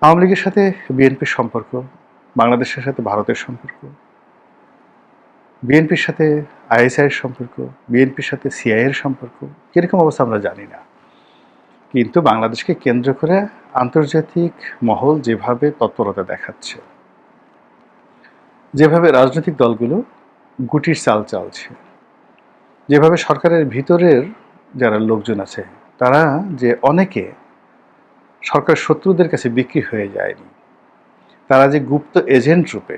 আওয়ামী লীগের সাথে বিএনপির সম্পর্ক, বাংলাদেশের সাথে ভারতের সম্পর্ক, বিএনপির সাথে আইএসআইয়ের সম্পর্ক, বিএনপির সাথে সিআইএর সম্পর্ক কীরকম অবস্থা আমরা জানি না। কিন্তু বাংলাদেশকে কেন্দ্র করে আন্তর্জাতিক মহল যেভাবে তৎপরতা দেখাচ্ছে, যেভাবে রাজনৈতিক দলগুলো গুটির চাল চালছে, যেভাবে সরকারের ভিতরের যারা লোকজন আছে তারা যে অনেকে সরকার শত্রুদের কাছে বিক্রি হয়ে যায়নি, তারা যে গুপ্ত এজেন্ট রূপে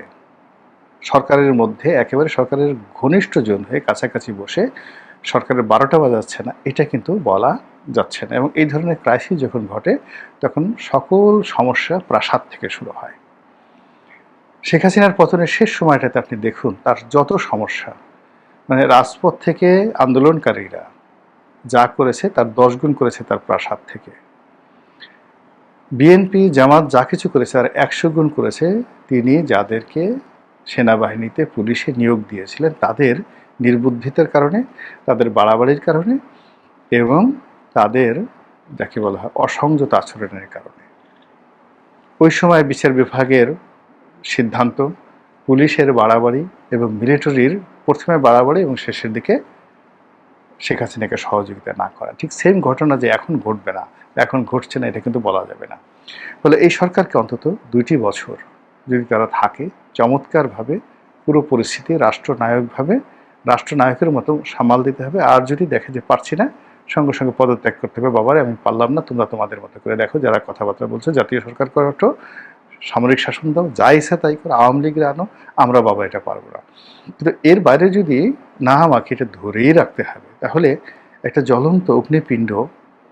সরকারের মধ্যে একেবারে সরকারের ঘনিষ্ঠজন হয়ে কাছাকাছি বসে সরকারের 12টা বাজাচ্ছে না, এটা কিন্তু বলা যাচ্ছে না। এবং এই ধরনের ক্রাইসিস যখন ঘটে তখন সকল সমস্যা প্রাসাদ থেকে শুরু হয়। শেখ হাসিনার পতনের শেষ সময়টাতে আপনি দেখুন তার যত সমস্যা, মানে রাজপথ থেকে আন্দোলনকারীরা যা করেছে তার 10 গুণ করেছে তার প্রাসাদ থেকে। বিএনপি জামাত যা কিছু করেছে আর 100 গুণ করেছে তিনি যাদেরকে সেনাবাহিনীতে পুলিশে নিয়োগ দিয়েছিলেন তাদের নির্বুদ্ধিতার কারণে, তাদের বাড়াবাড়ির কারণে এবং তাদের যাকে বলা হয় অসংযত আচরণের কারণে। ওই সময় বিচার বিভাগের সিদ্ধান্ত, পুলিশের বাড়াবাড়ি এবং মিলিটারির প্রথমে বাড়াবাড়ি এবং শেষের দিকে শেখ হাসিনাকে সহযোগিতা না করা। ঠিক সেম ঘটনা যে এখন ঘটবে না, এখন ঘটছে না, এটা কিন্তু বলা যাবে না। ফলে এই সরকারকে অন্তত 2টি বছর যদি তারা থাকে চমৎকারভাবে পুরো পরিস্থিতি রাষ্ট্রনায়কভাবে রাষ্ট্রনায়কের মতো সামাল দিতে হবে। আর যদি দেখে যে পারছি না, সঙ্গে সঙ্গে পদত্যাগ করতে হবে। বাবারে আমি পারলাম না, তোমরা তোমাদের মতো করে দেখো। যারা কথাবার্তা বলছে জাতীয় সরকার করে ওঠো, সামরিক শাসন দাও, যা ইচ্ছা তাই করো, আওয়ামী লীগের আনো, আমরা বাবা এটা পারবো না। কিন্তু এর বাইরে যদি না আমাকে এটা ধরেই রাখতে হবে, তাহলে একটা জ্বলন্ত অগ্নিপিণ্ড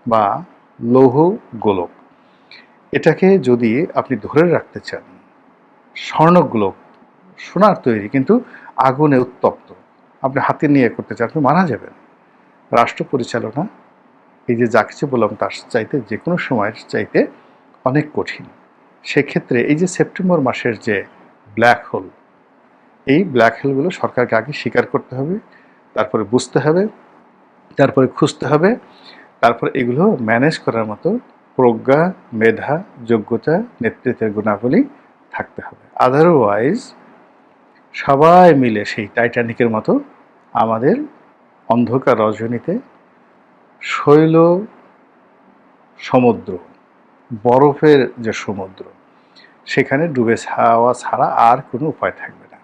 বা লৌহ গোলক, এটাকে যদি আপনি ধরে রাখতে চান, স্বর্ণগোলক সোনার তৈরি কিন্তু আগুনে উত্তপ্ত, আপনি হাতে নিয়ে করতে চান, আপনি মারা যাবেন। রাষ্ট্র পরিচালনা এই যে যা কিছু বললাম তার চাইতে যে কোনো সময়ের চাইতে অনেক কঠিন। সেক্ষেত্রে এই যে সেপ্টেম্বর মাসের যে ব্ল্যাক হোল, এই ব্ল্যাক হোলগুলো সরকারকে আগে স্বীকার করতে হবে, তারপরে বুঝতে হবে, তারপরে খুঁজতে হবে, তারপর এগুলো ম্যানেজ করার মতো প্রজ্ঞা, মেধা, যোগ্যতা, নেতৃত্বের গুণাবলী থাকতে হবে। আদারওয়াইজ সবাই মিলে সেই টাইটানিকের মতো আমাদের অন্ধকার রজনীতে শৈল সমুদ্র, বরফের যে সমুদ্র, সেখানে ডুবে যাওয়া ছাড়া আর কোনো উপায় থাকবে না।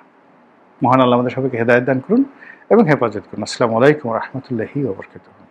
মহান আল্লাহ আমাদের সবাইকে হেদায়েত দান করুন এবং হেফাজত করুন। আসসালামু আলাইকুম ওয়া রাহমাতুল্লাহি ওয়া বারাকাতুহু।